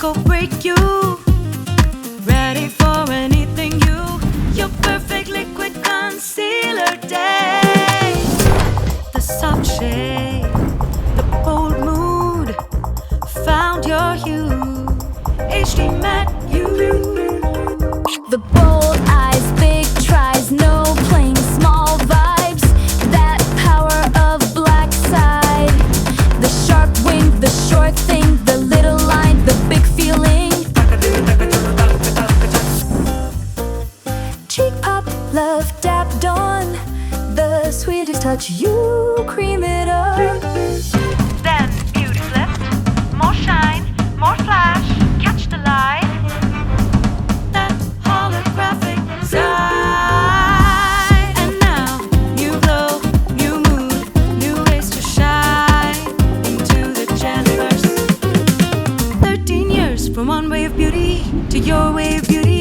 go break you. Ready for anything new. Your perfect liquid concealer day. The soft shade, the bold mood, found your hue. HD matte you. The bold eyes, big tries, no playing small vibes. That power of black side. The sharp wing, the short thing, the little line, the big feeling. Cheek pop, love dapped on. The sweetest touch, you cream it up. Then beauty flip, more shine, more flash, catch the light. That holographic side. And now, new glow, new mood, new ways to shine into the Jellyverse. 13 years from one way of beauty to your way of beauty.